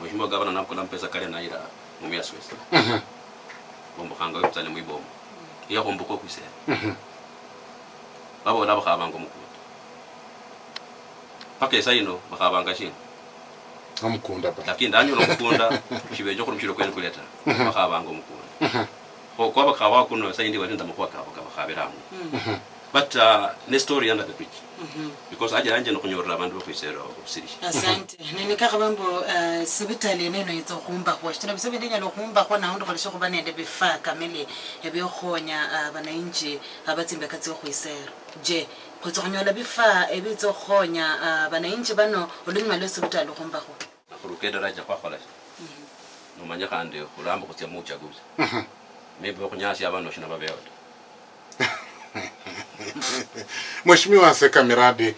Mheshimiwa Gavana nakula mpesa kale naira mumia Swesi. Bombo kanga yoptale muibomo. Iya kombuko kwise. Babo labo khabango mukunda. Pake sayino bakhabanga shin. Amukunda pa. Lakini ndanyo mukunda kibejo kurumshiro kwene kuleta. Bakhabango mukunda. Kwa bakhawa kuno sayindi walinda mukwa bakhabiramu. But ne story under the bridge. Because aje anje no kunyorera abantu bakwisero obusirishi. Asante. Nini kakabambo sibitali neno yitso khumba kwa shitana bisebedenya lo khumba kwa nahondo khalisho kubane de bifa kamele ebyo khonya abananchi abatsimbe katsi khwisero. Je khotso nyola bifa ebitso khonya abananchi bano olunyuma lo sibitali khumba kwa. Nakurukeda raja kwa khola. No manya kande khulamba kutya muchaguzi. Maybe okunyasi abantu shina babeyoda. Mheshimiwa Seka Miradi,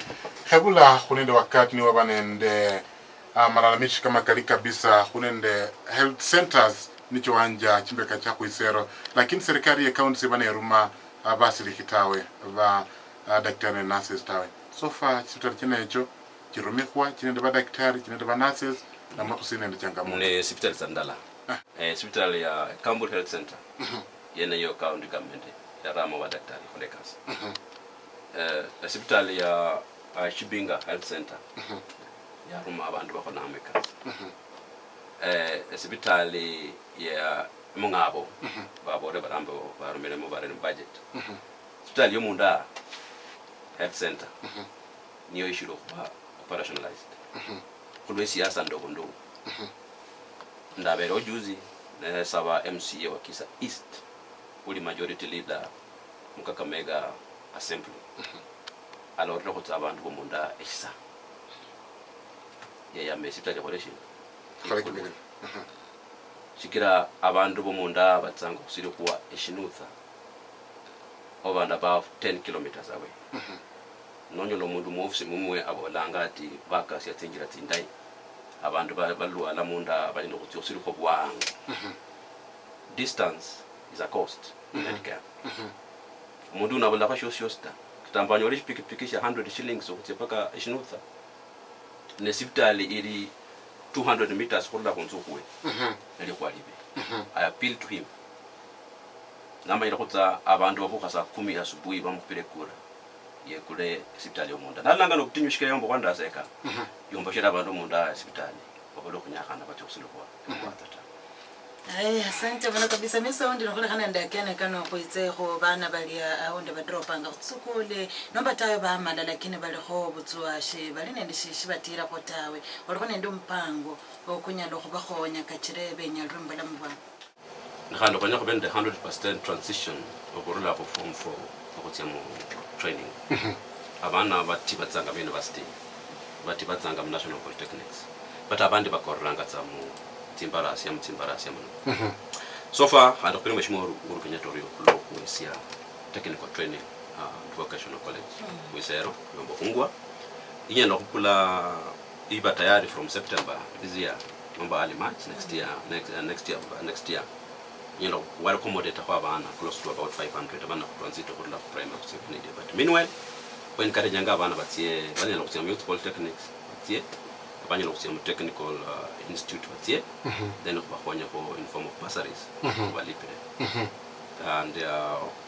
hebula kunende wakati ni wabanende malalamishi kama kali kabisa kunende health centers nicho wanja chimbeka cha Isero, lakini serikali ya county bana yaruma basi likitawe ba daktari na nurses tawe. So far hospitali kina hicho kirumikwa kinende ba daktari kinende ba nurses na makusine ndi changamoto. Ne hospitali Sandala. Hospitali ya Kambur Health Center. Yene yo county government ya rama wa daktari kolekas. Hospitali ya Shibinga Health Center. Ya ruma abantu bakona ameka. Hospitali ya Mungabo babore barambo barumire mu barene budget. Hospitali yo Munda Health Center. Niyo ishiro kuba operationalized. Kulwe siasa ndogo ndogo. Ndabero juzi na saba MCA wa Kisa East uli majority leader Mukakamega Assembly. Alorero kutsa abantu bo Munda Esa. Ya mesita decoration. Shikira abantu bo Munda batsanga kusiri kuwa Eshinutha. Over and above 10 kilometers away. Nonyo lo mundu mu office mumwe abolanga ati baka syatingira tindai. Abantu balwa la Munda bali no kutyo kusiri ko bwanga. Distance is a cost in healthcare. Mundu na bala fasho shosta. Kitambanyo lishi pikipikisha 100 shillings ukutepaka Eshinutha. Ne hospitali ili 200 meters kurla kunzukwe. Nilikuwa libe. I appeal to him. Nama ilikuta abantu bavuka saa 10 asubuhi bamupire kura. Ye kule hospitali yo Munda. Nalanga no kutinyushika yombo kwanda aseka. Yombo shira abantu Munda hospitali. Bakolo kunyakana bacho kusulukwa. Asante bana kabisa misa ndi nokole kana ndakene kana koitse go bana bali ahonde ba dropanga tsukule nomba tawe ba mala lakini bali go butsuashe bali nende shishi batira ko tawe oliko nende umpango okunyalo go bagonya kachirebe nyalrumba la mba Nkhando kwanya ko bende 100% transition okurula ko form 4 okutya mu training. Abana bati batsanga mu university. Bati batsanga mu national polytechnics. But abandi bakorranga tsamu Timbarasi mno. So far, I don't know Mheshimiwa Uhuru Kenyatta kuisia technical training vocational college Isero Yombo Fungwa. Inye ndo kukula iba tayari from September this year. Nomba early March next year. You know, wale accommodate kwa bana close to about 500 abana transit kula primary secondary. But meanwhile, when karejanga bana batie bana lokutia youth polytechnics batie abanye lokutia technical institute batie then bakwanya ko in form of bursaries balipire. And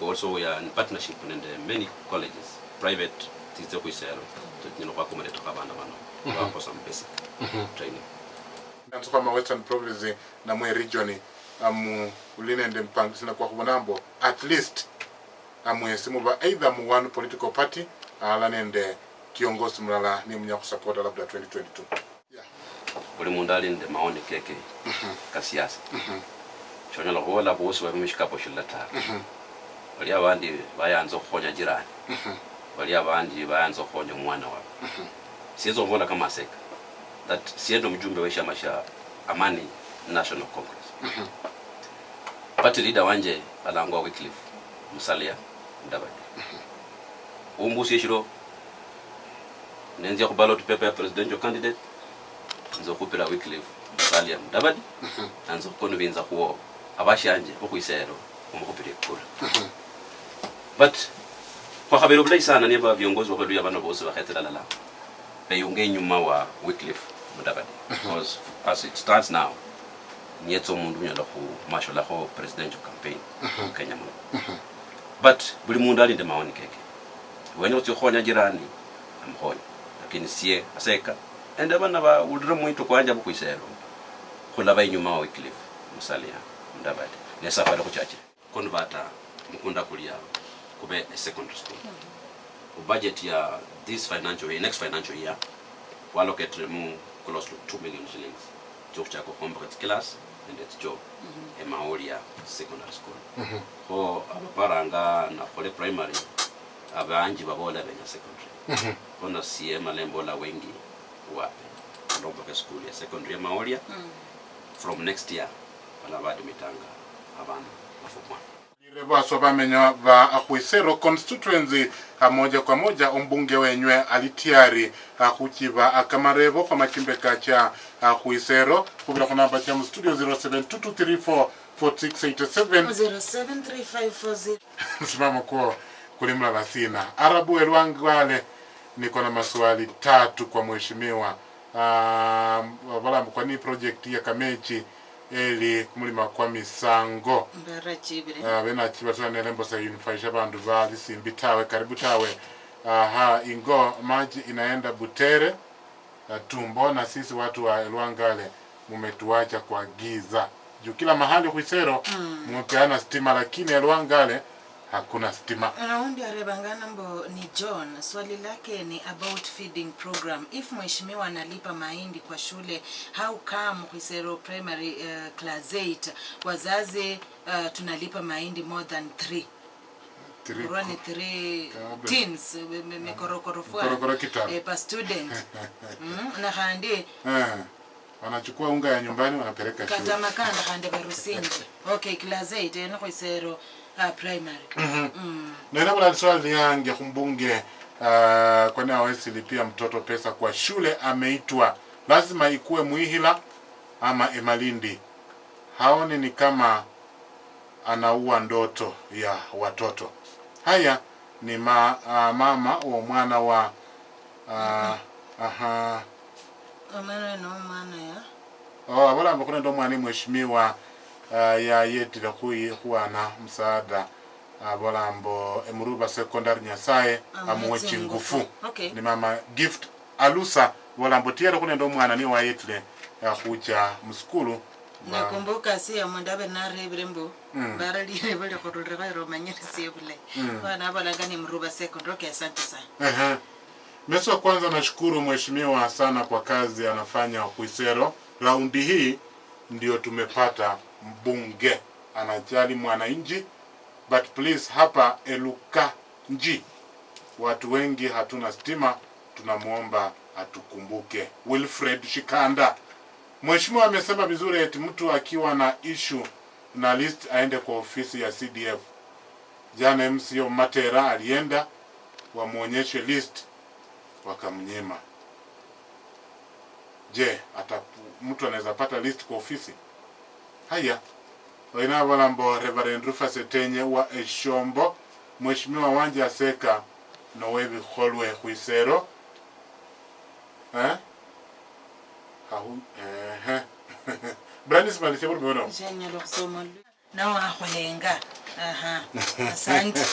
also we are in partnership with many colleges private tizo kuisero to kwa accommodate kwa bana bana for some basic training. Nanzo kama Western Province na mwe region ulinende mpango sina kwa kubonambo at least simu ba either mu one political party ala nende kiongozi mlala ni mnya kusupport labda 2022. Uli mundali nde maoni keke kasiasa. Chonya lo hola bosi wa mishikapo shilata. Wali abandi bayanzo khonya jirani. Wali abandi bayanzo khonya mwana wa. Sizo mbona kama Seka that siendo mjumbe wa chama cha Amani National Congress. Party leader wanje alangwa Wycliffe Musalia Mudavadi. Umbusi shiro nenzi ku ballot paper presidential candidate nzo kupira Wycliffe Musalia Mudavadi anzo konvinza kuo abashanje okwisero umukupira kura. But kwa habero bulai sana niba viongozi wa bado bana bose bakhetela la bayunge nyuma wa Wycliffe Mudavadi. Because as it stands now, nyeto mundu nyala ku mashola ho presidential campaign Kenya muno. But buli mundu ali nde maoni keke. Wenye utyohonya jirani amhonya. Lakini sie aseka ende bana ba udire muito kwanja bukuisero. Kulaba inyuma wa Wycliffe musalia Mudavadi. Ne safari ku chache. Konvata mukunda kulia kube a secondary school. Budget ya this financial year, next financial year, we allocate close to 2 million shillings to chako combat class and its job Maoria secondary school. Ho abaparanga na kole primary abanji babola benya secondary. Ona sie malembo la wengi wape ndomba school ya secondary Maoria. From next year balabadi mitanga abana afumwa. Baso bamenya ba Khwisero constituency moja kwa moja ombunge wenywe alitiari kuchiba akamarebo kwa makimbeka cha Khwisero kubira kuna namba cha studio 0722344687 073540 simama kwa kulimla lasina Arabu Elwangwale. Niko na maswali 3 kwa mheshimiwa wala kwa ni project ya Kamechi eli kumulima kwa misango bena chibatwa nelembo sa unifaisha bandu bali simbitawe karibu tawe ingo maji inaenda Butere Tumbo na sisi watu wa Elwangale mumetuacha kwa giza juu kila mahali Khwisero mumepeana stima lakini Elwangale hakuna stima. Raundi ya Rebangana mbo ni John. Swali lake ni about feeding program. If mheshimiwa analipa mahindi kwa shule, how come Khwisero primary class 8 wazazi tunalipa mahindi more than 3? Rwani 3 teens mikorokorofuwa per student. Na handi wanachukua unga ya nyumbani wanapeleka shule. Kata makanda hande barusinji. Okay, class 8 eno Khwisero primary. Na inabula swali yange kumbunge kwa ni hawezi lipia mtoto pesa kwa shule ameitwa lazima ikuwe Muihila ama Emalindi. Haoni ni kama anaua ndoto ya watoto. Haya ni mama wa mwana wa Omeno no mwana ya wala mbakuna ndo mwana mheshimiwa ya yetira kuwana msaada bolambo Emuruba secondary Nyasaye amuwechi ngufu. Ni mama Gift Alusa bolambo tiara kuna ndo mwana ni wa yetire kucha mskulu. Nakumbuka si ya Mundabe na Rebrembo barali bale kororera romanyiri siebule wana balaga ni Emuruba secondary. Okay, asante sana. Meso kwanza nashukuru mheshimiwa sana kwa kazi anafanya Khwisero. Raundi hii ndio tumepata mbunge anajali mwananchi, but please hapa Eluka nji watu wengi hatuna stima, tunamuomba atukumbuke. Wilfred Shikanda mheshimiwa amesema vizuri eti mtu akiwa na issue na list aende kwa ofisi ya CDF. Jana MCO Matera alienda wamuonyeshe list wakamnyema. Je, mtu anaweza pata list kwa ofisi? Haya waina walambo Reverend Rufus Etenye wa Eshombo mheshimiwa wanje aseka nowebi kholwe Khwisero Brandis Malisebo bwono Jenya lokusoma na waholenga asante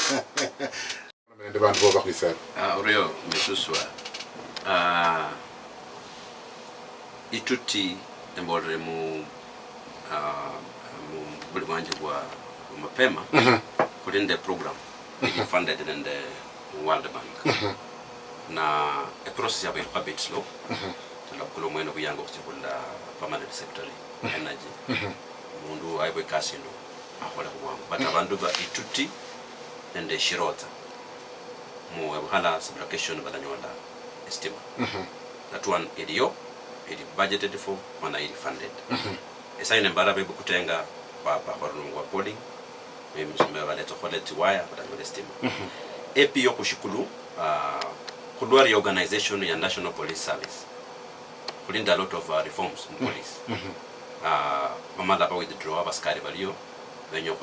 nende bantu boba Khwisero Oreo mesuswa ituti embole mu buli mwanje kwa mapema kulinde program funded in the World Bank na a process ya a bit slow tulakula mwendo kuyango kuchukula permanent secretary energy mundu aiwe kasino akola kwa but abantu ba ituti and shirota mu hala sublocation badanyola estima that one idio it budgeted for mana it funded esa ine mbara bebe kutenga papa kwa polling mimi msema wale tokoleti wire badanyola estima epi yokushikulu kudwa reorganization ya National Police Service kulinda a lot of reforms in police mamala ba withdraw abaskari balio wenyo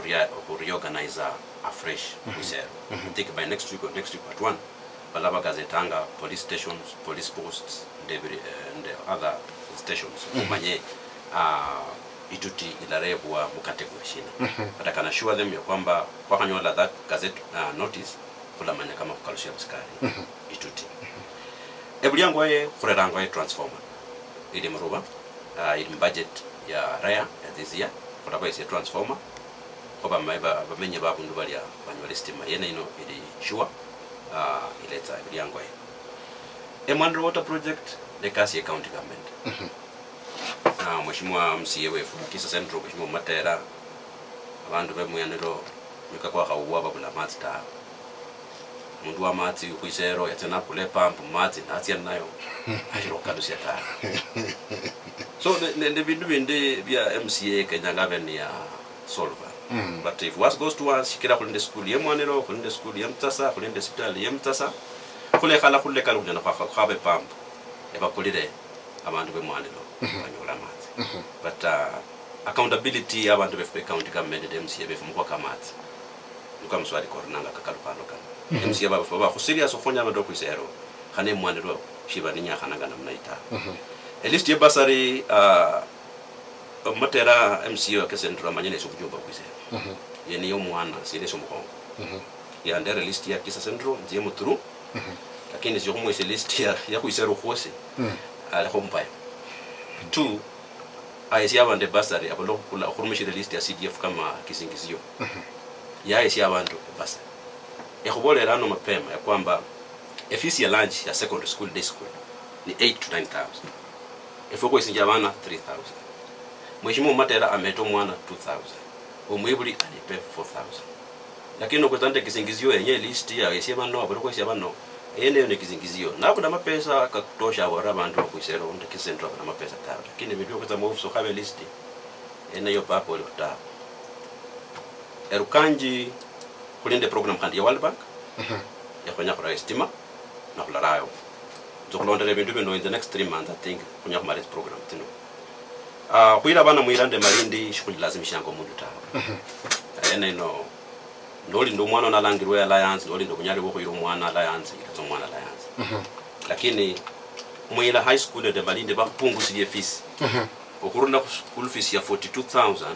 reorganize afresh Khwisero. I think by next week part 1 balaba gazetanga police stations, police posts and other stations umanye ituti ilarebwa mu category shina but I can assure them ya kwamba kwa kanyola that gazette notice kulamanya kama kukalushia buskari ituti ebulyango ye kurerango ye transformer ili mruba ili budget ya raya ya this year kutaba isi transformer kwa bamenye babundu bali ya banyole stima yene ino ili sure ileta ebulyango ye Emandro Water Project the Kasi County Government mheshimiwa MCA wefu Kisa Central mheshimiwa Matera abantu bemyanero mikakwa kawa babula master mundu wa mati kuisero yatena kule pump mati natia nayo ahiroka dusia ta so the bindu binde bya MCA Kenya government ya solver but if was goes to us shikira kulinde school yemwanero kulinde school yemtasa kulinde hospital yemtasa kule kala kujana kwa khabe pump ebakulire abantu bemwanero banyola mati but accountability abantu befe county government MCA befumukwa kamati nuka mswali koronanga kakalupano kana MCA baba ku serious ofonya abantu kwisero khane mwanero shiba ninya khananga namnaita at least yebasari Matera MCA kesendro manyene sokujumba kwisero yeni yo mwana sile somukongo ya ndere list ya Kisa Central ndiye muturu lakini sio kumwe list ya kuisero khose ala khompaya 2 aisi abande basari abalo kula khurumishira list ya CDF kama kisingizio ya aisi abantu basari ekhubolera no mapema ya kwamba efisi ya lunch ya secondary school day school ni 8 to 9,000 efoko isinja bana 3,000 mheshimiwa Matera ameto mwana 2,000 omwibuli alipe 4,000 lakini okotande kisingizio yenye list ya aisi abano abalo kwesi abano ene ne kizingizio nabo na mapesa akutosha abara abantu bakwisero nda kisentro na mapesa tawo lakini bidio kwa move so kabe list ene yo papo le kuta erukanji kulinde program kandi ya World Bank ya kwenya kwa estima na kularayo zokulondere bindu bino in the next 3 months I think kunya kwa marriage program tino kuira bana muirande marindi shukuli lazimisha ngo mundu tawo ene no ndoli ndo mwana na langirwe alliance ndoli ndo kunyari boko yiro mwana alliance ikazo mwana alliance lakini mwila high school de balinde bapungusiye fees okurunda school fees ya 42,000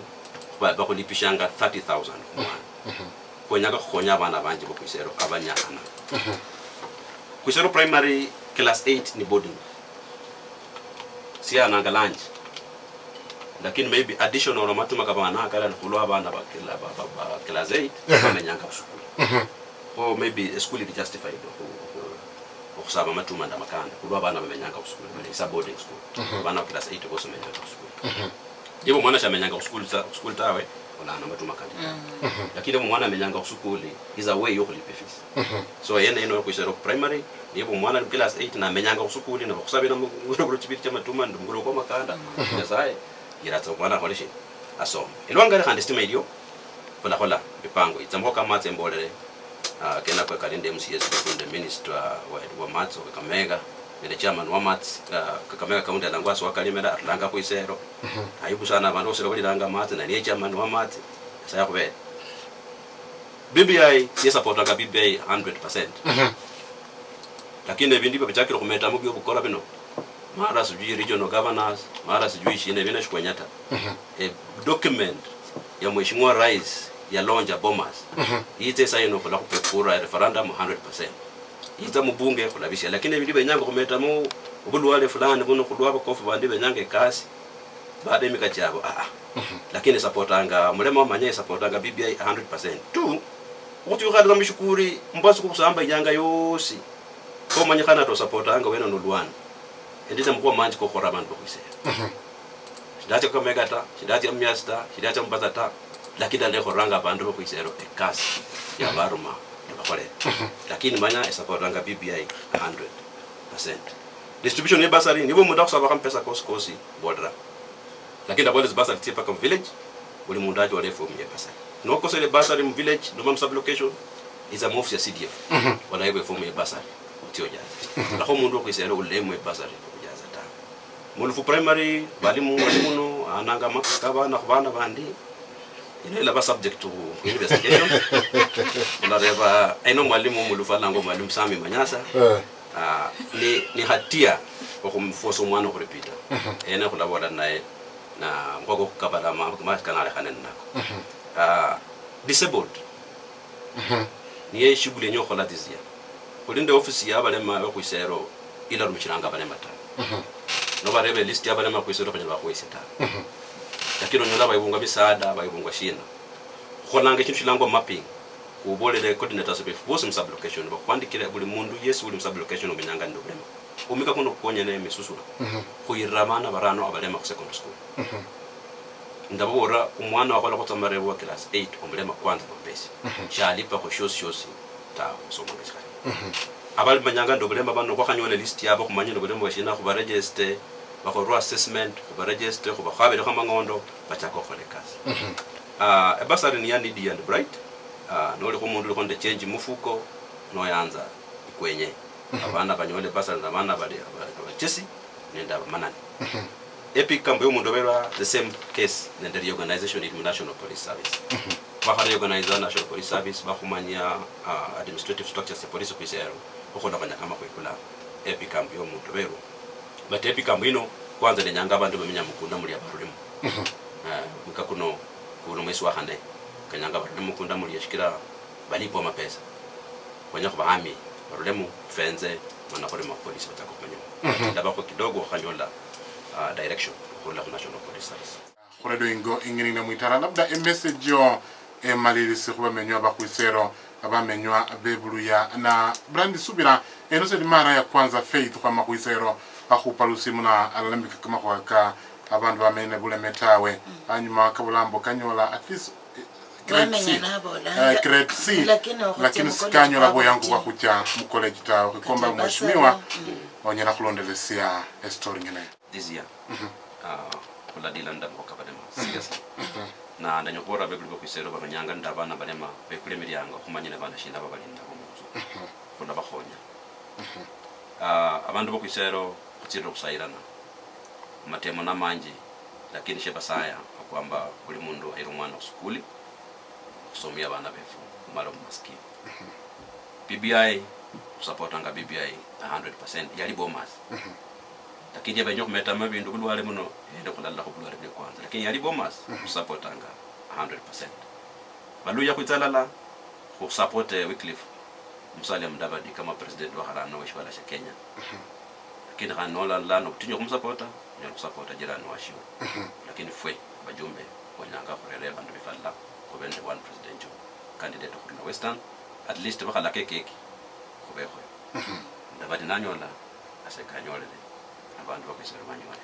bakulipishanga 30,000 mwana konyaka khonya bana banje bokwisero abanyana kwisero primary class 8 ni boarding sia nanga lunch lakini maybe additional matuma kabana kala nkulo abana bakila baba class 8 bamenyanga school or maybe a school is justified okusaba matuma ndamakanda kulo abana bamenyanga school bali sa boarding school bana class 8 bose menyanga school yebo mwana shamenyanga school tawe ona na matuma kandi lakini mwana amenyanga school is a way yokulipa fees so yene ino kwisero primary yebo mwana class 8 na amenyanga school na kusabira ngoro chibiti matuma ndumgoro kwa makanda yasaye irata mwana kwalishi asom ilwanga le estimate yo kola bipango itsamboka matse mbolere kena kwa kalinde MCS kunde minister wa matso Kakamega the chairman wa mats Kakamega county langwaso wakalimera atlanga kuisero ayubu sana abantu osero kuliranga matse na ni chairman wa mats saya kube BBI si support ga BBI 100% lakini ebindipo bichakiro kumeta mu byo bukora bino mara sijui regional governors mara sijui shine bina shikwenyata document ya mheshimiwa rais ya lonja bombers ite saino kula kupekura referendum 100% ita mbunge kula bishya lakini bindi benyango kumeta mu ubulu wale fulani kuno kudwa kofu bandi benyange kasi baada mikachabo lakini supportanga mulema manye supportanga BBI 100% tu uti ukadza mishukuri mbaso kusamba yanga yosi ko manyakana to supportanga wena nolwana endita mkuu manji ko khora abantu bakwisera shidati ko megata shidati amyasta shidati mbazata lakini ndale khoranga abantu bakwisera ekasi ya baruma bakole lakini manya supportanga BBI 100% distribution ya basari nibo munda kusaba kampesa kosi bodra lakini abole basari tipa kam village uli mundaji wale form ya basari no ko sele basari mu village no mam sub location is a move ya CDF wala yebe form ya basari utio jaza la ko mundu kwisera ulemu ya basari mulufu primary balimu walimuno ananga makaba na kubana bandi ino ila ba subject to investigation la reba ino mwalimu mulufu lango mwalimu Sami Manyasa ni hatia okumforce umwana okuripita ene khulabola naye na ngoko kukabala makanale khanen nako disabled niye shughuli yenye okhola this year kulinde office yabalema bakwisero ila rumishiranga balema ta no barebe list yabalema kwisero kwenye bakwisero ta lakini onyola bayibunga misaada bayibunga shina khonanga ikintu shilango mapping ubolele coordinators be bose msub location bakwandikira buli mundu yesu buli msub location omenyanga ndo bulema umika kuno kuonya ne misusula kuyiramana barano abalema ku secondary school ndabora umwana wakola kutamare wa class 8 omulema kwanza mapesi shalipa ko shosi ta somo ngishaka abali manyanga ndo bulema bano kwa kanyone list yabo kumanya ndo bulema bashina ku register bakoro assessment ku register ku bakhabele kama ngondo bachako khole kazi ebasari ni yani di and bright noli ko mundu likonde change mufuko no yanza ikwenye abana banyole basari na bana bali abatisi nenda manani epic kambo yomundu bela the same case nenda reorganization in national police service bakha reorganize national police service bakhumanya administrative structures ya police kwisero okhola kanya kama kwikula epic kambo yomundu belo but epic kambo ino kwanza nenyanga abantu bamenya mukunda muri abarulimo mikakuno kuno mwezi wa khande kanyanga barulemo kunda muri yashikira balipo mapesa kwanya kubahami barulemo fenze mwana kore ma police batakopanyo ndabako kidogo khanyola direction kwa national police service khoredo ingo ingini na muitara labda message yo malili sikuba menywa bakwisero abamenywa bebuluya na brandi subira enose di mara ya kwanza faith kwa makwisero akhupalusi muna alalambika kama kwa abantu bamene bule metawe anyuma kabulambo kanyola at least grade C lakini sikanyola boyangu kwa kucha mu college tawo kikomba mheshimiwa onyera kulondelesia story ngene this year kula dilanda mboka badema seriously na ndanyokora bebulu kwisero babanyanga ndabana balema bekule miryango kumanyine bana shinda babalinda bomuzo kuna bakhonya abantu bokwisero kutiro kusayirana matemo na manji lakini shebasaya kwamba buli mundu ayiro mwana kusukuli kusomia bana befu malo maskini BBI supportanga BBI 100% yali bomas lakini yabanyo kumeta mabindu bulwale muno ende kulalla ko bulwale bwe kwanza lakini yali bomas supportanga 100% baluya kutalala ku support Wycliffe Musalia Mudavadi kama president wa Harano wa shwala ya Kenya lakini hanola lano kutinyo kumsupporta ya kusupporta jirani wa shiwa lakini fwe bajumbe wanyanga kurere bandu bifalla ko bende one presidential candidate ku Western at least bakala keke kubekho ndabadi nanyola asekanyolele abantu bakwisero manyole